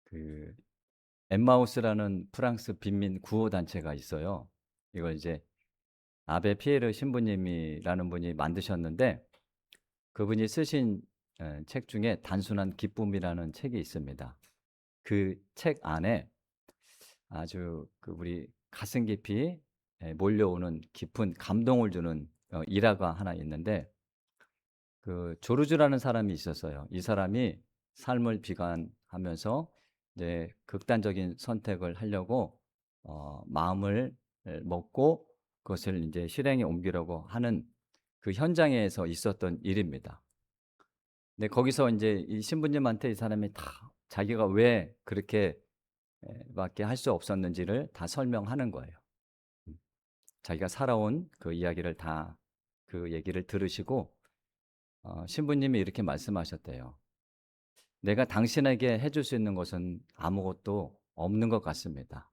그 엠마우스라는 프랑스 빈민 구호 단체가 있어요. 이걸 이제 아베 피에르 신부님이라는 분이 만드셨는데, 그분이 쓰신 책 중에 단순한 기쁨이라는 책이 있습니다. 그 책 안에 아주 우리 가슴 깊이 몰려오는 깊은 감동을 주는 일화가 하나 있는데, 조르주라는 사람이 있었어요. 이 사람이 삶을 비관하면서 이제 극단적인 선택을 하려고 마음을 먹고 그것을 이제 실행에 옮기려고 하는 그 현장에서 있었던 일입니다. 근데 거기서 이제 이 신부님한테 이 사람이 다 자기가 왜 그렇게 밖에 할 수 없었는지를 다 설명하는 거예요. 음. 자기가 살아온 그 이야기를 다 그 얘기를 들으시고 신부님이 이렇게 말씀하셨대요. "내가 당신에게 해줄 수 있는 것은 아무것도 없는 것 같습니다.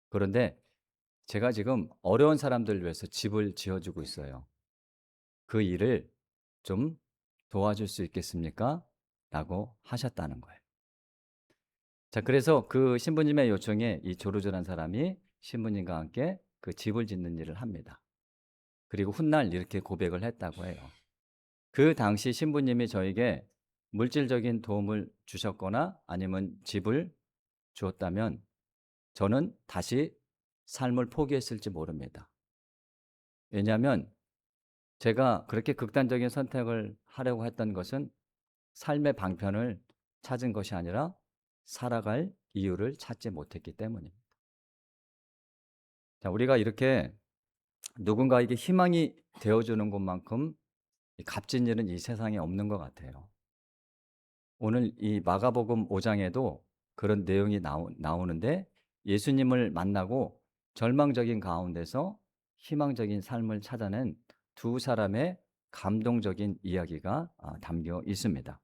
그런데 제가 지금 어려운 사람들을 위해서 집을 지어 주고 있어요. 그 일을 좀 도와줄 수 있겠습니까?" 라고 하셨다는 거예요. 자, 그래서 그 신부님의 요청에 이 조르주라는 사람이 신부님과 함께 그 집을 짓는 일을 합니다. 그리고 훗날 이렇게 고백을 했다고 해요. "그 당시 신부님이 저에게 물질적인 도움을 주셨거나 아니면 집을 주었다면 저는 다시 삶을 포기했을지 모릅니다. 왜냐하면 제가 그렇게 극단적인 선택을 하려고 했던 것은 삶의 방편을 찾은 것이 아니라 살아갈 이유를 찾지 못했기 때문입니다." 자, 우리가 이렇게 누군가에게 희망이 되어주는 것만큼 이 값진 일은 이 세상에 없는 것 같아요. 오늘 이 마가복음 5장에도 그런 내용이 나오는데, 예수님을 만나고 절망적인 가운데서 희망적인 삶을 찾아낸 두 사람의 감동적인 이야기가 담겨 있습니다.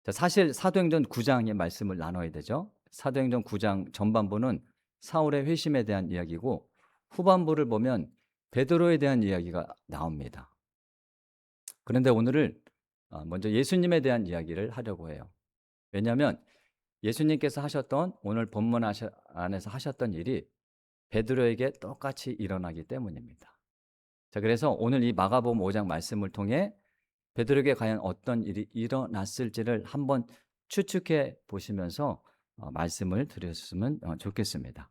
자, 사실 사도행전 9장의 말씀을 나눠야 되죠. 사도행전 9장 전반부는 사울의 회심에 대한 이야기고, 후반부를 보면 베드로에 대한 이야기가 나옵니다. 그런데 오늘을 먼저 예수님에 대한 이야기를 하려고 해요. 왜냐하면 예수님께서 하셨던, 오늘 본문 안에서 하셨던 일이 베드로에게 똑같이 일어나기 때문입니다. 자, 그래서 오늘 이 마가복음 5장 말씀을 통해 베드로에게 과연 어떤 일이 일어났을지를 한번 추측해 보시면서 말씀을 드렸으면 좋겠습니다.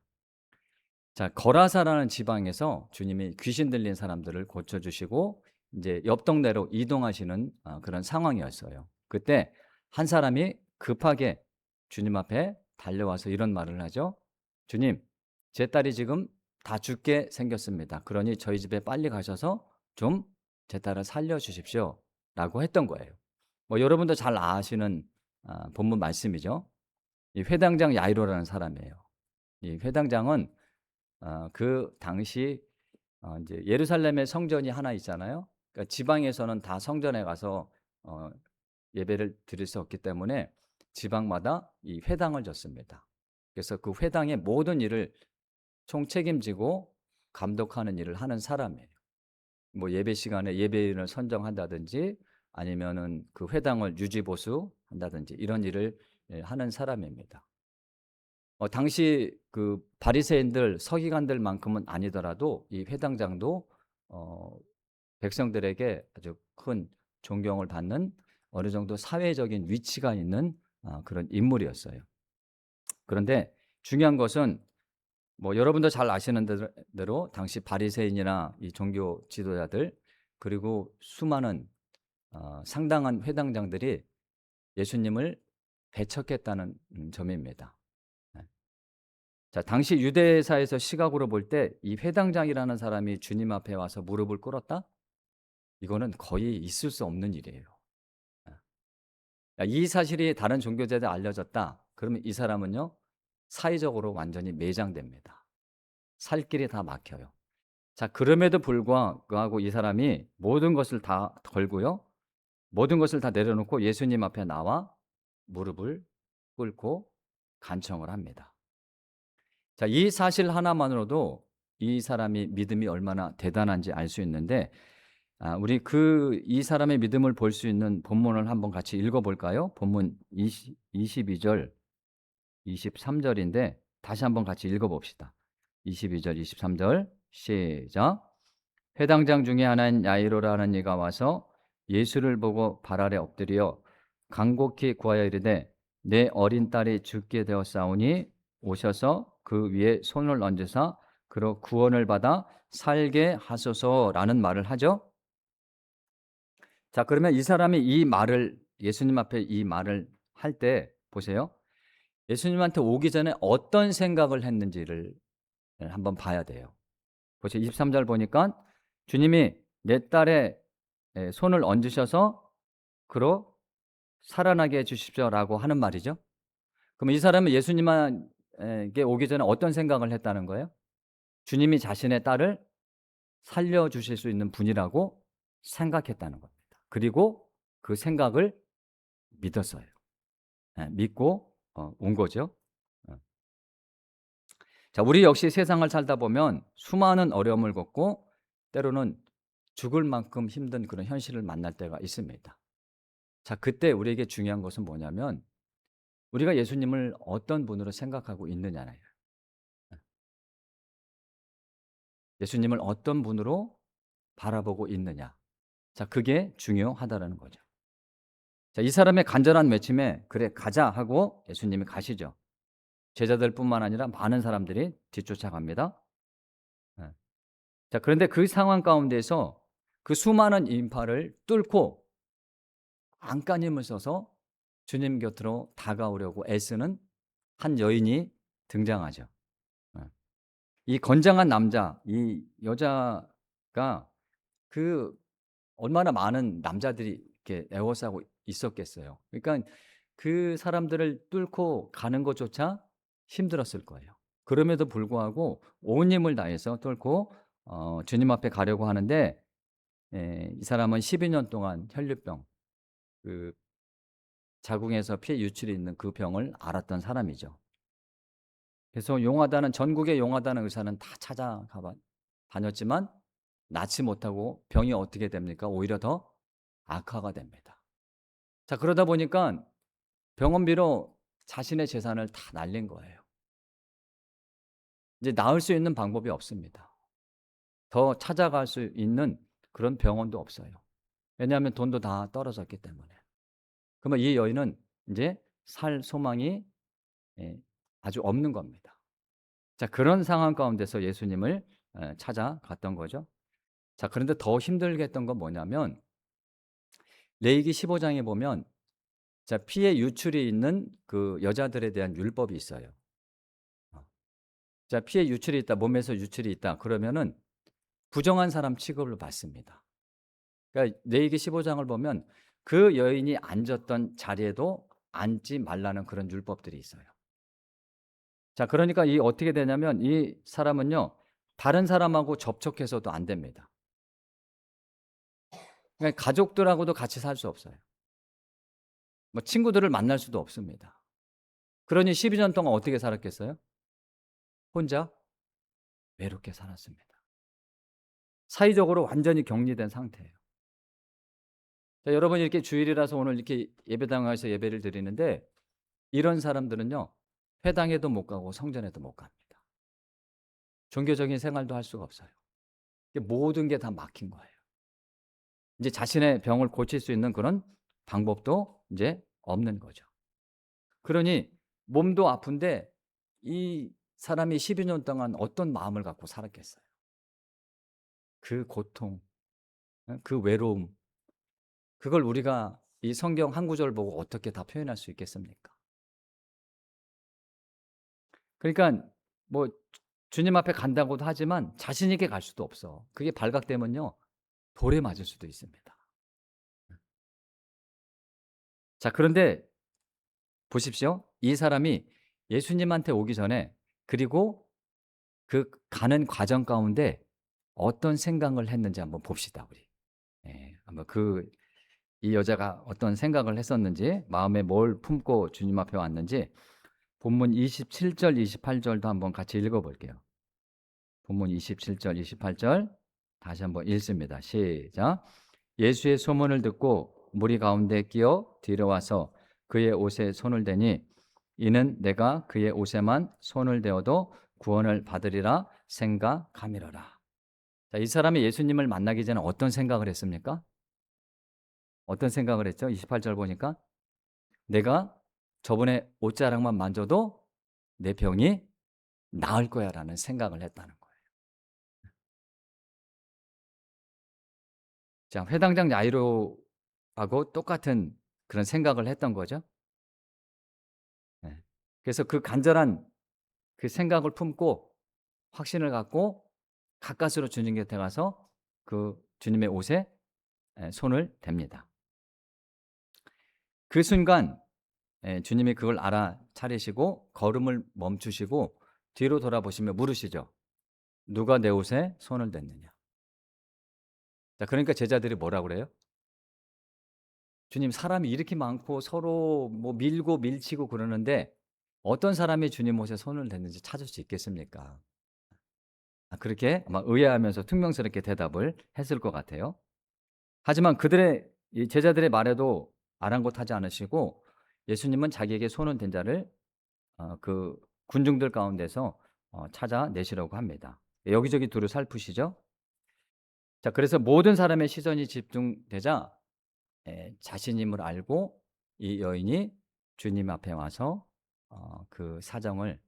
자, 거라사라는 지방에서 주님이 귀신 들린 사람들을 고쳐 주시고 이제 옆 동네로 이동하시는 그런 상황이었어요. 그때 한 사람이 급하게 주님 앞에 달려와서 이런 말을 하죠. "주님, 제 딸이 지금 다 죽게 생겼습니다. 그러니 저희 집에 빨리 가셔서 좀 제 딸을 살려 주십시오."라고 했던 거예요. 뭐 여러분도 잘 아시는 본문 말씀이죠. 이 회당장 야이로라는 사람이에요. 이 회당장은 그 당시 인제 예루살렘에 성전이 하나 있잖아요. 그러니까 지방에서는 다 성전에 가서 어 예배를 드릴 수 없기 때문에 지방마다 이 회당을 졌습니다. 그래서 그 회당의 모든 일을 총책임지고 감독하는 일을 하는 사람이에요. 뭐 예배 시간에 예배인을 선정한다든지 아니면은 그 회당을 유지보수한다든지 이런 일을 하는 사람입니다. 당시 그 바리새인들 서기관들만큼은 아니더라도 이 회당장도 어 백성들에게 아주 큰 존경을 받는 어느 정도 사회적인 위치가 있는 그런 인물이었어요. 그런데 중요한 것은 뭐 여러분도 잘 아시는 대로 당시 바리새인이나 이 종교 지도자들, 그리고 수많은 상당한 회당장들이 예수님을 배척했다는 점입니다. 네. 자, 당시 유대사에서 시각으로 볼 때 이 회당장이라는 사람이 주님 앞에 와서 무릎을 꿇었다? 이거는 거의 있을 수 없는 일이에요. 이 사실이 다른 종교자들에 알려졌다. 그러면 이 사람은요, 사회적으로 완전히 매장됩니다. 살 길이 다 막혀요. 자, 그럼에도 불구하고 이 사람이 모든 것을 다 걸고요. 모든 것을 다 내려놓고 예수님 앞에 나와 무릎을 꿇고 간청을 합니다. 자, 이 사실 하나만으로도 이 사람이 믿음이 얼마나 대단한지 알 수 있는데, 우리 이 사람의 믿음을 볼 수 있는 본문을 한번 같이 읽어 볼까요? 본문 22절 23절인데 다시 한번 같이 읽어 봅시다. 22절, 23절 시작. 회당장 중에 하나인 야이로라는 이가 와서 예수를 보고 발 아래 엎드려 간곡히 구하여 이르되 내 어린 딸이 죽게 되었사오니 오셔서 그 위에 손을 얹으사 그로 구원을 받아 살게 하소서라는 말을 하죠. 자, 그러면 이 사람이 이 말을 예수님 앞에 이 말을 할 때 보세요. 예수님한테 오기 전에 어떤 생각을 했는지를 한번 봐야 돼요. 보세요. 23절 보니까 주님이 내 딸의 손을 얹으셔서 그로 살아나게 해 주십시오라고 하는 말이죠. 그럼 이 사람은 예수님에게 오기 전에 어떤 생각을 했다는 거예요? 주님이 자신의 딸을 살려 주실 수 있는 분이라고 생각했다는 겁니다. 그리고 그 생각을 믿었어요. 믿고 온 거죠. 어. 자, 우리 역시 세상을 살다 보면 수많은 어려움을 겪고 때로는 죽을 만큼 힘든 그런 현실을 만날 때가 있습니다. 자, 그때 우리에게 중요한 것은 뭐냐면 우리가 예수님을 어떤 분으로 생각하고 있느냐예요. 예수님을 어떤 분으로 바라보고 있느냐. 자, 그게 중요하다라는 거죠. 자, 이 사람의 간절한 외침에 그래 가자 하고 예수님이 가시죠. 제자들뿐만 아니라 많은 사람들이 뒤쫓아갑니다. 예. 자, 그런데 그 상황 가운데서 그 수많은 인파를 뚫고 안간힘을 써서 주님 곁으로 다가오려고 애쓰는 한 여인이 등장하죠. 예. 이 건장한 남자, 이 여자가 그 얼마나 많은 남자들이 이렇게 에워싸고 있었겠어요. 그러니까 그 사람들을 뚫고 가는 것조차 힘들었을 거예요. 그럼에도 불구하고 온 힘을 다해서 뚫고 주님 앞에 가려고 하는데 이 사람은 12년 동안 혈류병, 그 자궁에서 피 유출이 있는 그 병을 앓았던 사람이죠. 그래서 용하다는 전국의 용하다는 의사는 다 찾아가 다녔지만 낫지 못하고 병이 어떻게 됩니까? 오히려 더 악화가 됩니다. 자, 그러다 보니까 병원비로 자신의 재산을 다 날린 거예요. 이제 나을 수 있는 방법이 없습니다. 더 찾아갈 수 있는 그런 병원도 없어요. 왜냐하면 돈도 다 떨어졌기 때문에. 그러면 이 여인은 이제 살 소망이 아주 없는 겁니다. 자, 그런 상황 가운데서 예수님을 찾아갔던 거죠. 자, 그런데 더 힘들게 했던 건 뭐냐면 레위기 15장에 보면 자, 피의 유출이 있는 그 여자들에 대한 율법이 있어요. 자, 피의 유출이 있다, 몸에서 유출이 있다 그러면은 부정한 사람 취급을 받습니다. 그러니까 레위기 15장을 보면 그 여인이 앉았던 자리에도 앉지 말라는 그런 율법들이 있어요. 자, 그러니까 이 어떻게 되냐면 이 사람은요 다른 사람하고 접촉해서도 안 됩니다. 그러니까 가족들하고도 같이 살 수 없어요. 뭐 친구들을 만날 수도 없습니다. 그러니 12년 동안 어떻게 살았겠어요? 혼자 외롭게 살았습니다. 사회적으로 완전히 격리된 상태예요. 자, 여러분 이렇게 주일이라서 오늘 이렇게 예배당에서 예배를 드리는데 이런 사람들은요 회당에도 못 가고 성전에도 못 갑니다. 종교적인 생활도 할 수가 없어요. 모든 게 다 막힌 거예요. 이제 자신의 병을 고칠 수 있는 그런 방법도 이제 없는 거죠. 그러니 몸도 아픈데 이 사람이 12년 동안 어떤 마음을 갖고 살았겠어요. 그 고통, 그 외로움, 그걸 우리가 이 성경 한 구절 보고 어떻게 다 표현할 수 있겠습니까? 그러니까 뭐 주님 앞에 간다고도 하지만 자신 있게 갈 수도 없어. 그게 발각되면요 돌에 맞을 수도 있습니다. 자, 그런데 보십시오. 이 사람이 예수님한테 오기 전에 그리고 그 가는 과정 가운데 어떤 생각을 했는지 한번 봅시다, 우리. 한번 이 여자가 어떤 생각을 했었는지, 마음에 뭘 품고 주님 앞에 왔는지 본문 27절, 28절도 한번 같이 읽어 볼게요. 본문 27절, 28절 다시 한번 읽습니다. 시작. 예수의 소문을 듣고 무리 가운데 끼어 뒤로 와서 그의 옷에 손을 대니 이는 내가 그의 옷에만 손을 대어도 구원을 받으리라 생각함이로라. 자, 이 사람이 예수님을 만나기 전에 어떤 생각을 했습니까? 어떤 생각을 했죠? 28절 보니까 내가 저분의 옷자락만 만져도 내 병이 나을 거야라는 생각을 했다는 거예요. 자, 회당장 야이로하고 똑같은 그런 생각을 했던 거죠. 네. 그래서 그 간절한 그 생각을 품고 확신을 갖고 가까스로 주님 곁에 가서 그 주님의 옷에 손을 댑니다. 그 순간 주님이 그걸 알아차리시고 걸음을 멈추시고 뒤로 돌아보시며 물으시죠. 누가 내 옷에 손을 댔느냐. 자, 그러니까 제자들이 뭐라고 그래요? 주님, 사람이 이렇게 많고 서로 뭐 밀고 밀치고 그러는데 어떤 사람이 주님 옷에 손을 댔는지 찾을 수 있겠습니까? 그렇게 아마 의아하면서 퉁명스럽게 대답을 했을 것 같아요. 하지만 그들의 이 제자들의 말에도 아랑곳하지 않으시고 예수님은 자기에게 손을 댄 자를 그 군중들 가운데서 찾아내시려고 합니다. 여기저기 두루 살피시죠. 자, 그래서 모든 사람의 시선이 집중되자 자신임을 알고 이 여인이 주님 앞에 와서 그 사정을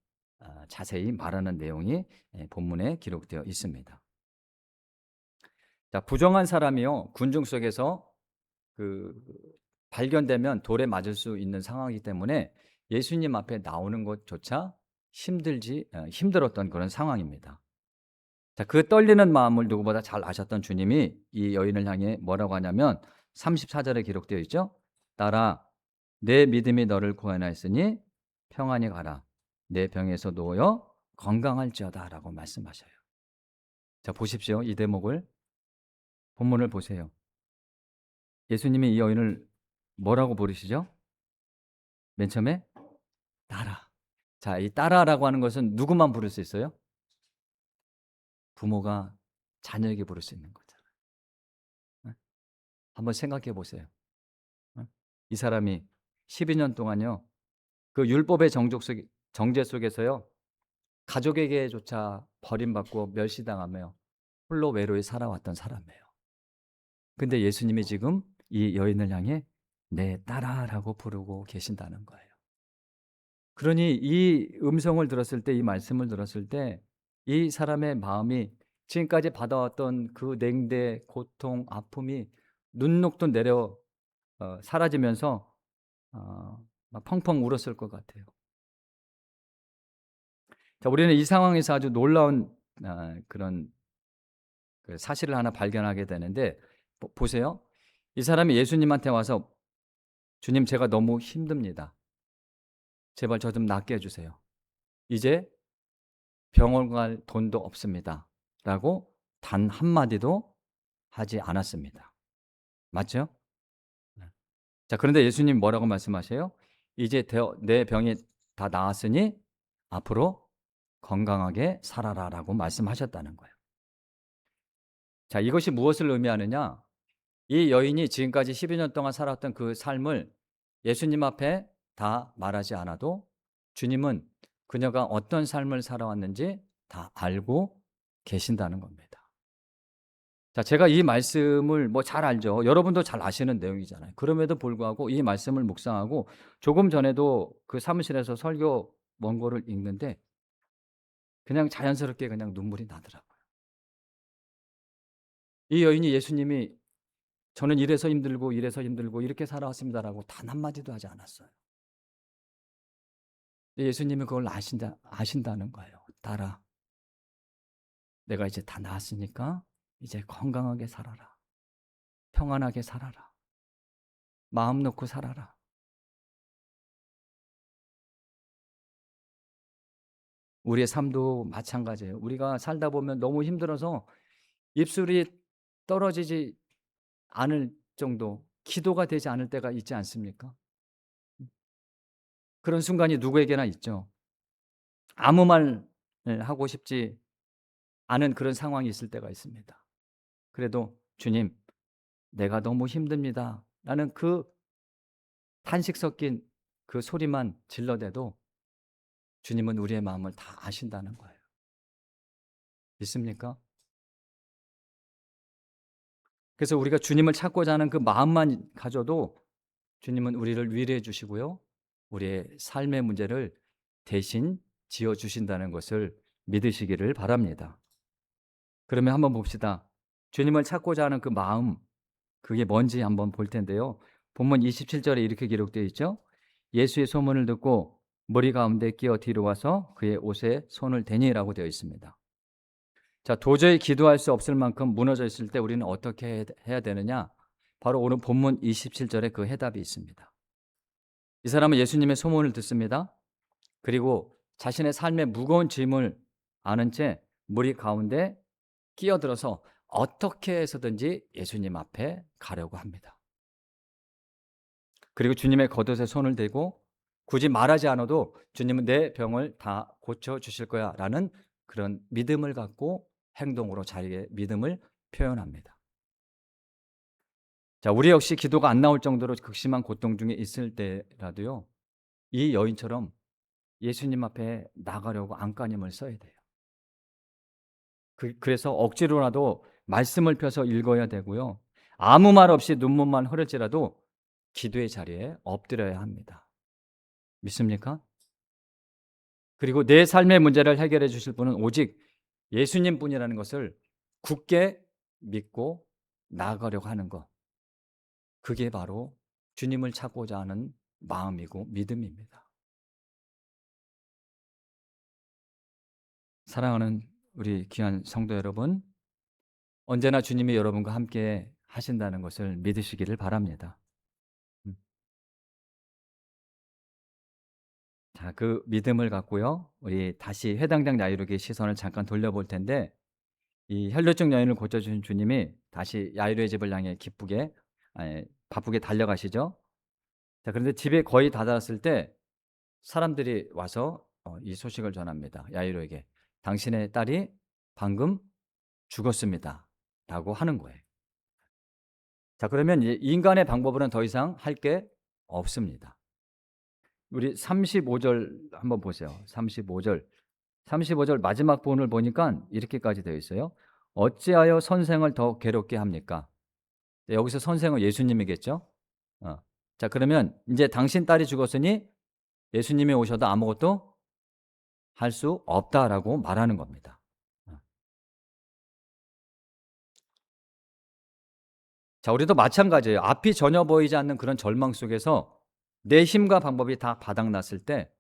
자세히 말하는 내용이 본문에 기록되어 있습니다. 자, 부정한 사람이요 군중 속에서 그 발견되면 돌에 맞을 수 있는 상황이기 때문에 예수님 앞에 나오는 것조차 힘들었던 그런 상황입니다. 자, 그 떨리는 마음을 누구보다 잘 아셨던 주님이 이 여인을 향해 뭐라고 하냐면 34절에 기록되어 있죠. 따라 내 믿음이 너를 구원하였으니 평안히 가라. 내 병에서 놓여 건강할지어다라고 말씀하셔요. 자, 보십시오. 이 대목을 본문을 보세요. 예수님이 이 여인을 뭐라고 부르시죠? 맨 처음에 따라. 자, 이 따라라고 하는 것은 누구만 부를 수 있어요? 부모가 자녀에게 부를 수 있는 거잖아요. 네? 한번 생각해 보세요. 네? 이 사람이 12년 동안요. 그 율법의 정죄 속에서요. 가족에게조차 버림받고 멸시당하며 홀로 외로이 살아왔던 사람이에요. 근데 예수님이 지금 이 여인을 향해 내 딸아라고 부르고 계신다는 거예요. 그러니 이 음성을 들었을 때, 이 말씀을 들었을 때 이 사람의 마음이 지금까지 받아왔던 그 냉대, 고통, 아픔이 눈 녹듯 내려 사라지면서 막 펑펑 울었을 것 같아요. 자, 우리는 이 상황에서 아주 놀라운 그런 그 사실을 하나 발견하게 되는데 보세요. 이 사람이 예수님한테 와서 주님, 제가 너무 힘듭니다. 제발 저 좀 낫게 해주세요. 이제 병원 갈 돈도 없습니다. 라고 단 한마디도 하지 않았습니다. 맞죠? 네. 자, 그런데 예수님 뭐라고 말씀하세요? 이제 내 병이 다 나았으니 앞으로 건강하게 살아라 라고 말씀하셨다는 거예요. 자, 이것이 무엇을 의미하느냐? 이 여인이 지금까지 12년 동안 살았던 그 삶을 예수님 앞에 다 말하지 않아도 주님은 그녀가 어떤 삶을 살아왔는지 다 알고 계신다는 겁니다. 자, 제가 이 말씀을 뭐 잘 알죠. 여러분도 잘 아시는 내용이잖아요. 그럼에도 불구하고 이 말씀을 묵상하고 조금 전에도 그 사무실에서 설교 원고를 읽는데 그냥 자연스럽게 그냥 눈물이 나더라고요. 이 여인이 예수님이 저는 이래서 힘들고 이래서 힘들고 이렇게 살아왔습니다라고 단 한마디도 하지 않았어요. 예수님이 그걸 아신다는 거예요. 따라. 내가 이제 다 나았으니까 이제 건강하게 살아라. 평안하게 살아라. 마음 놓고 살아라. 우리의 삶도 마찬가지예요. 우리가 살다 보면 너무 힘들어서 입술이 떨어지지 않을 정도, 기도가 되지 않을 때가 있지 않습니까? 그런 순간이 누구에게나 있죠. 아무 말 하고 싶지 않은 그런 상황이 있을 때가 있습니다. 그래도 주님, 내가 너무 힘듭니다. 라는 그 탄식 섞인 그 소리만 질러대도 주님은 우리의 마음을 다 아신다는 거예요. 믿습니까? 그래서 우리가 주님을 찾고자 하는 그 마음만 가져도 주님은 우리를 위로해 주시고요. 우리의 삶의 문제를 대신 지어 주신다는 것을 믿으시기를 바랍니다. 그러면 한번 봅시다. 주님을 찾고자 하는 그 마음, 그게 뭔지 한번 볼 텐데요. 본문 27절에 이렇게 기록되어 있죠. 예수의 소문을 듣고 머리 가운데 끼어 뒤로 와서 그의 옷에 손을 대니라고 되어 있습니다. 자, 도저히 기도할 수 없을 만큼 무너져 있을 때 우리는 어떻게 해야 되느냐? 바로 오늘 본문 27절에 그 해답이 있습니다. 이 사람은 예수님의 소문을 듣습니다. 그리고 자신의 삶의 무거운 짐을 아는 채 무리 가운데 끼어들어서 어떻게 해서든지 예수님 앞에 가려고 합니다. 그리고 주님의 겉옷에 손을 대고 굳이 말하지 않아도 주님은 내 병을 다 고쳐 주실 거야 라는 그런 믿음을 갖고 행동으로 자기의 믿음을 표현합니다. 자, 우리 역시 기도가 안 나올 정도로 극심한 고통 중에 있을 때라도요, 이 여인처럼 예수님 앞에 나가려고 안간힘을 써야 돼요. 그래서 억지로라도 말씀을 펴서 읽어야 되고요. 아무 말 없이 눈물만 흐를지라도 기도의 자리에 엎드려야 합니다. 믿습니까? 그리고 내 삶의 문제를 해결해 주실 분은 오직 예수님 뿐이라는 것을 굳게 믿고 나아가려고 하는 것. 그게 바로 주님을 찾고자 하는 마음이고 믿음입니다. 사랑하는 우리 귀한 성도 여러분, 언제나 주님이 여러분과 함께 하신다는 것을 믿으시기를 바랍니다. 음. 자, 그 믿음을 갖고요, 우리 다시 회당장 야이로에게 시선을 잠깐 돌려볼 텐데, 이 혈루증 여인을 고쳐주신 주님이 다시 야이로의 집을 향해 기쁘게, 바쁘게 달려가시죠. 자, 그런데 집에 거의 다다랐을 때 사람들이 와서 이 소식을 전합니다. 야이로에게 당신의 딸이 방금 죽었습니다 라고 하는 거예요. 자, 그러면 이 인간의 방법으로는 더 이상 할 게 없습니다. 우리 35절 한번 보세요. 35절. 35절 마지막 부분을 보니까 이렇게까지 되어 있어요. 어찌하여 선생을 더 괴롭게 합니까? 여기서 선생은 예수님이겠죠? 자, 그러면 이제 당신 딸이 죽었으니 예수님이 오셔도 아무것도 할 수 없다라고 말하는 겁니다. 자, 우리도 마찬가지예요. 앞이 전혀 보이지 않는 그런 절망 속에서 내 힘과 방법이 다 바닥났을 때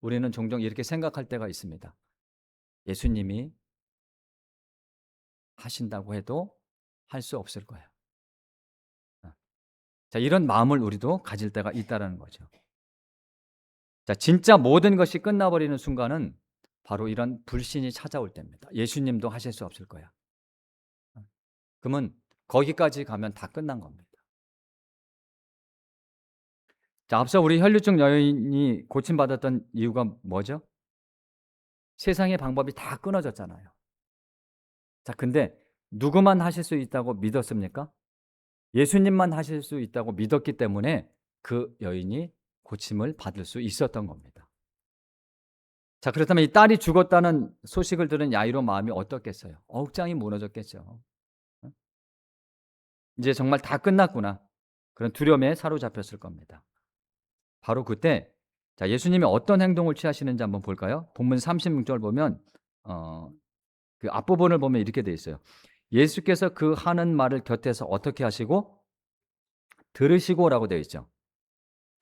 우리는 종종 이렇게 생각할 때가 있습니다. 예수님이 하신다고 해도 할 수 없을 거야. 자, 이런 마음을 우리도 가질 때가 있다라는 거죠. 자, 진짜 모든 것이 끝나버리는 순간은 바로 이런 불신이 찾아올 때입니다. 예수님도 하실 수 없을 거야. 그러면 거기까지 가면 다 끝난 겁니다. 자, 앞서 우리 혈류증 여인이 고침받았던 이유가 뭐죠? 세상의 방법이 다 끊어졌잖아요. 자, 근데 누구만 하실 수 있다고 믿었습니까? 예수님만 하실 수 있다고 믿었기 때문에 그 여인이 고침을 받을 수 있었던 겁니다. 자, 그렇다면 이 딸이 죽었다는 소식을 들은 야이로 마음이 어떻겠어요? 억장이 무너졌겠죠. 이제 정말 다 끝났구나. 그런 두려움에 사로잡혔을 겁니다. 바로 그때 자, 예수님이 어떤 행동을 취하시는지 한번 볼까요? 본문 36절 보면 그 앞부분을 보면 이렇게 돼 있어요. 예수께서 그 하는 말을 곁에서 어떻게 하시고 들으시고라고 되어 있죠.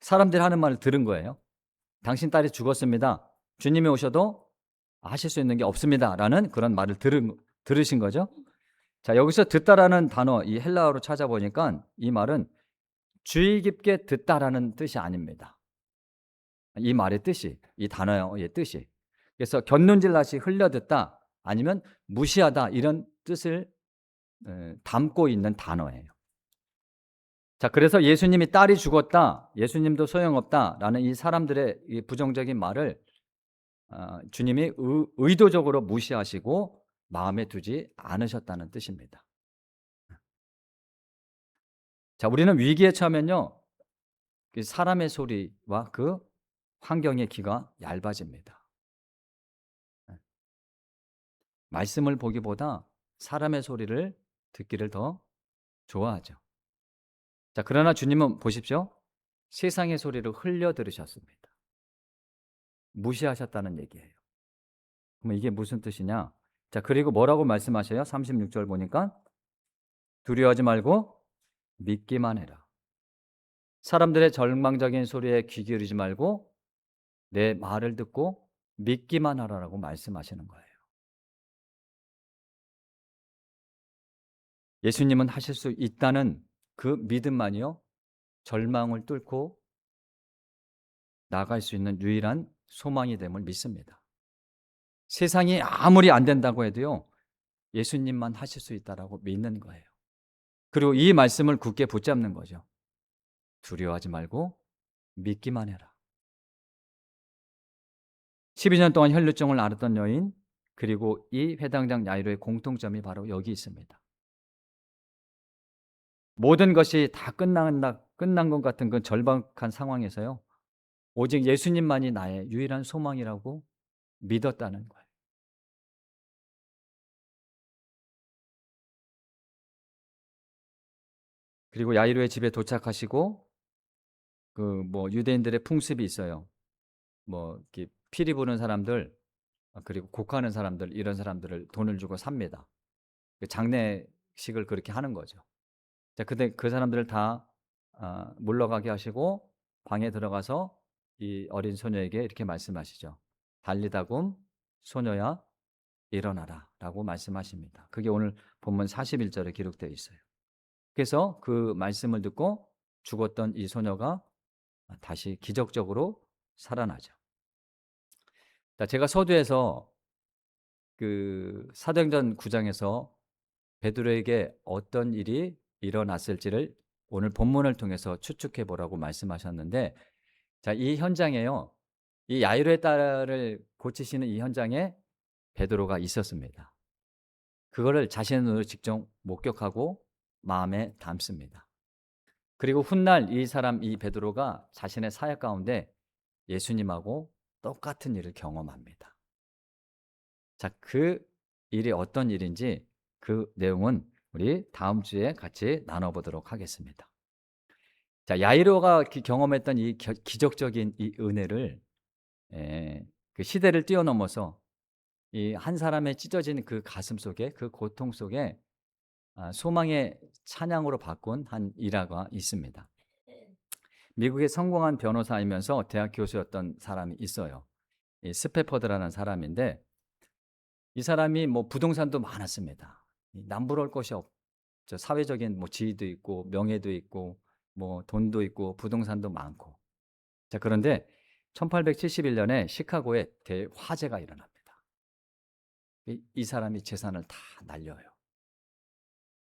사람들이 하는 말을 들은 거예요. 당신 딸이 죽었습니다. 주님이 오셔도 하실 수 있는 게 없습니다라는 그런 말을 들으신 거죠. 자, 여기서 듣다라는 단어 이 헬라어로 찾아보니까 이 말은 주의 깊게 듣다라는 뜻이 아닙니다. 이 말의 뜻이 이 단어의 뜻이 그래서 곁눈질라시 흘려듣다 아니면 무시하다 이런 뜻을 담고 있는 단어예요. 자, 그래서 예수님이 딸이 죽었다, 예수님도 소용없다라는 이 사람들의 이 부정적인 말을 주님이 의도적으로 무시하시고 마음에 두지 않으셨다는 뜻입니다. 자, 우리는 위기에 처하면요, 그 사람의 소리와 그 환경의 귀가 얇아집니다. 예. 말씀을 보기보다 사람의 소리를 듣기를 더 좋아하죠. 자, 그러나 주님은 보십시오. 세상의 소리를 흘려 들으셨습니다. 무시하셨다는 얘기예요. 그럼 이게 무슨 뜻이냐? 자, 그리고 뭐라고 말씀하셔요? 36절 보니까 두려워하지 말고 믿기만 해라. 사람들의 절망적인 소리에 귀 기울이지 말고 내 말을 듣고 믿기만 하라라고 말씀하시는 거예요. 예수님은 하실 수 있다는 그 믿음만이요, 절망을 뚫고 나아갈 수 있는 유일한 소망이 됨을 믿습니다. 세상이 아무리 안 된다고 해도요, 예수님만 하실 수 있다라고 믿는 거예요. 그리고 이 말씀을 굳게 붙잡는 거죠. 두려워하지 말고 믿기만 해라. 12년 동안 혈루증을 앓았던 여인, 그리고 이 회당장 야이로의 공통점이 바로 여기 있습니다. 모든 것이 다 끝난 것 같은 그 절박한 상황에서요, 오직 예수님만이 나의 유일한 소망이라고 믿었다는 거예요. 그리고 야이로의 집에 도착하시고 그 뭐 유대인들의 풍습이 있어요. 뭐 이렇게 피리 부는 사람들, 그리고 곡하는 사람들, 이런 사람들을 돈을 주고 삽니다. 그 장례식을 그렇게 하는 거죠. 자, 근데 그 사람들을 다 물러가게 하시고 방에 들어가서 이 어린 소녀에게 이렇게 말씀하시죠. 달리다굼 소녀야 일어나라라고 말씀하십니다. 그게 오늘 본문 41절에 기록되어 있어요. 그래서 그 말씀을 듣고 죽었던 이 소녀가 다시 기적적으로 살아나죠. 자, 제가 서두에서 그 사도행전 9장에서 베드로에게 어떤 일이 일어났을지를 오늘 본문을 통해서 추측해 보라고 말씀하셨는데, 자, 이 현장에요, 이 야이로의 딸을 고치시는 이 현장에 베드로가 있었습니다. 그거를 자신의 눈으로 직접 목격하고 마음에 담습니다. 그리고 훗날 이 베드로가 자신의 사역 가운데 예수님하고 똑같은 일을 경험합니다. 자, 그 일이 어떤 일인지 그 내용은 우리 다음 주에 같이 나눠보도록 하겠습니다. 자, 야이로가 경험했던 이 기적적인 이 은혜를, 그 시대를 뛰어넘어서 이 한 사람의 찢어진 그 가슴 속에, 그 고통 속에 소망의 찬양으로 바꾼 한 일화가 있습니다. 미국의 성공한 변호사이면서 대학 교수였던 사람이 있어요. 이 스패퍼드라는 사람인데, 이 사람이 뭐 부동산도 많았습니다. 남부러울 것이 없죠. 사회적인 뭐 지위도 있고 명예도 있고 뭐 돈도 있고 부동산도 많고. 자, 그런데 1871년에 시카고에 대화재가 일어납니다. 이 사람이 재산을 다 날려요.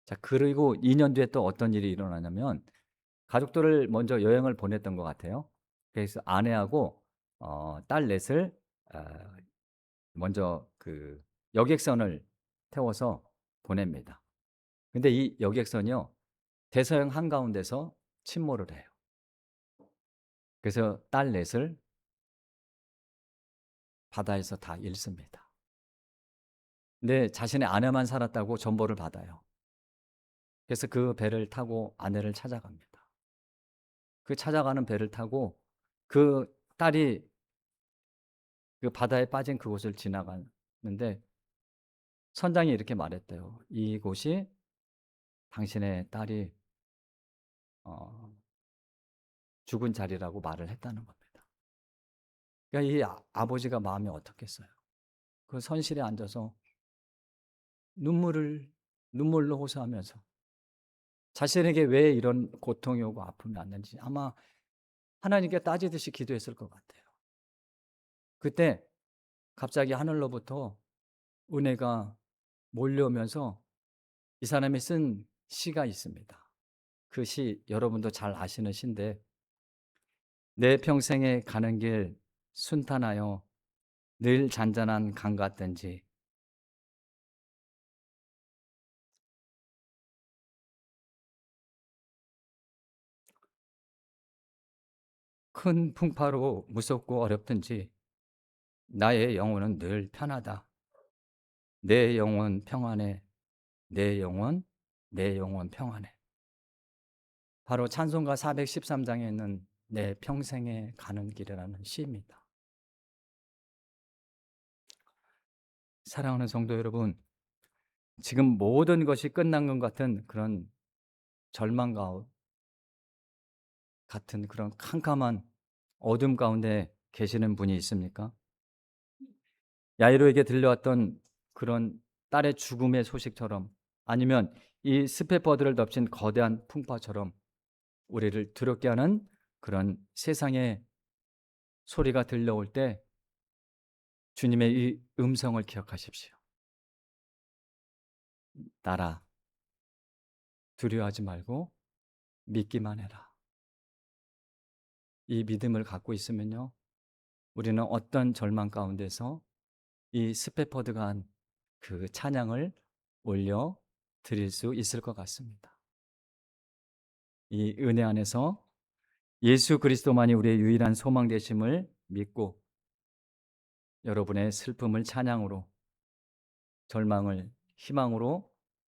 자, 그리고 2년 뒤에 또 어떤 일이 일어나냐면 가족들을 먼저 여행을 보냈던 것 같아요. 그래서 아내하고 딸 넷을 어, 먼저 그 여객선을 태워서 보냅니다. 근데 이 여객선이요, 대서양 한가운데서 침몰을 해요. 그래서 딸 넷을 바다에서 다 잃습니다. 근데 자신의 아내만 살았다고 전보를 받아요. 그래서 그 배를 타고 아내를 찾아갑니다. 그 찾아가는 배를 타고 그 딸이 그 바다에 빠진 그곳을 지나가는데 선장이 이렇게 말했대요. 이곳이 당신의 딸이 어, 죽은 자리라고 말을 했다는 겁니다. 그러니까 이 아버지가 마음이 어떻겠어요? 그 선실에 앉아서 눈물로 호소하면서 자신에게 왜 이런 고통이 오고 아픔이 왔는지 아마 하나님께 따지듯이 기도했을 것 같아요. 그때 갑자기 하늘로부터 은혜가 몰려오면서 이 사람이 쓴 시가 있습니다. 그 시 여러분도 잘 아시는 시인데, 내 평생에 가는 길 순탄하여 늘 잔잔한 강 같든지 큰 풍파로 무섭고 어렵든지 나의 영혼은 늘 편하다. 내 영혼 평안해. 내 영혼, 내 영혼 평안해. 바로 찬송가 413장에 있는 내 평생에 가는 길이라는 시입니다. 사랑하는 성도 여러분, 지금 모든 것이 끝난 것 같은 그런 절망 같은 그런 캄캄한 어둠 가운데 계시는 분이 있습니까? 야이로에게 들려왔던 그런 딸의 죽음의 소식처럼, 아니면 이 스페퍼드를 덮친 거대한 풍파처럼 우리를 두렵게 하는 그런 세상의 소리가 들려올 때 주님의 이 음성을 기억하십시오. 나라, 두려워하지 말고 믿기만 해라. 이 믿음을 갖고 있으면요, 우리는 어떤 절망 가운데서 이 스페퍼드가 한 그 찬양을 올려 드릴 수 있을 것 같습니다. 이 은혜 안에서 예수 그리스도만이 우리의 유일한 소망 되심을 믿고 여러분의 슬픔을 찬양으로, 절망을 희망으로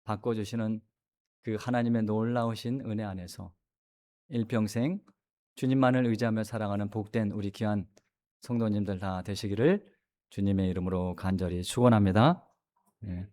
바꿔주시는 그 하나님의 놀라우신 은혜 안에서 일평생 주님만을 의지하며 살아가는 복된 우리 귀한 성도님들 다 되시기를 주님의 이름으로 간절히 축원합니다. 네.